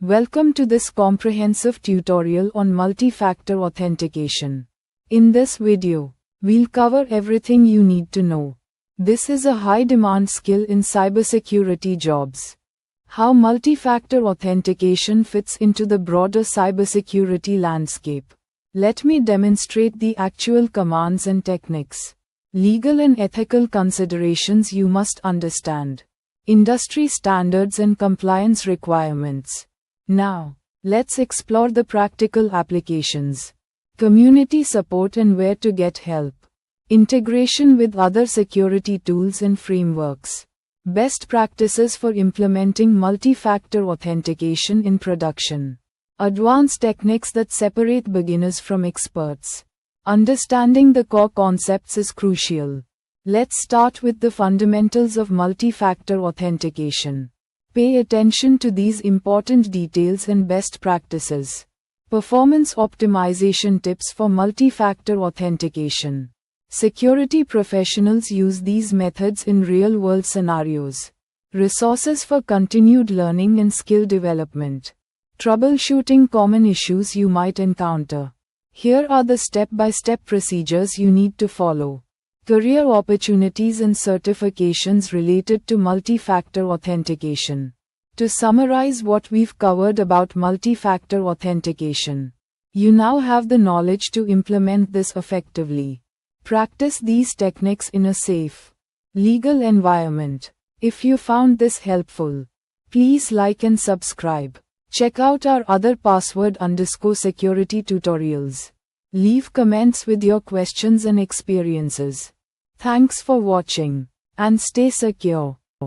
Welcome to this comprehensive tutorial on multi-factor authentication. In this video, we'll cover everything you need to know. This is a high-demand skill in cybersecurity jobs. How multi-factor authentication fits into the broader cybersecurity landscape. Let me demonstrate the actual commands and techniques. Legal and ethical considerations you must understand. Industry standards and compliance requirements. Now, let's explore the practical applications. Community support and where to get help. Integration with other security tools and frameworks. Best practices for implementing multi-factor authentication in production. Advanced techniques that separate beginners from experts. Understanding the core concepts is crucial. Let's start with the fundamentals of multi-factor authentication. Pay attention to these important details and best practices. Performance optimization tips for multi-factor authentication. Security professionals use these methods in real-world scenarios. Resources for continued learning and skill development. Troubleshooting common issues you might encounter. Here are the step-by-step procedures you need to follow. Career opportunities and certifications related to multi-factor authentication. To summarize what we've covered about multi-factor authentication, you now have the knowledge to implement this effectively. Practice these techniques in a safe, legal environment. If you found this helpful, please like and subscribe. Check out our other password_security tutorials. Leave comments with your questions and experiences. Thanks for watching, and stay secure.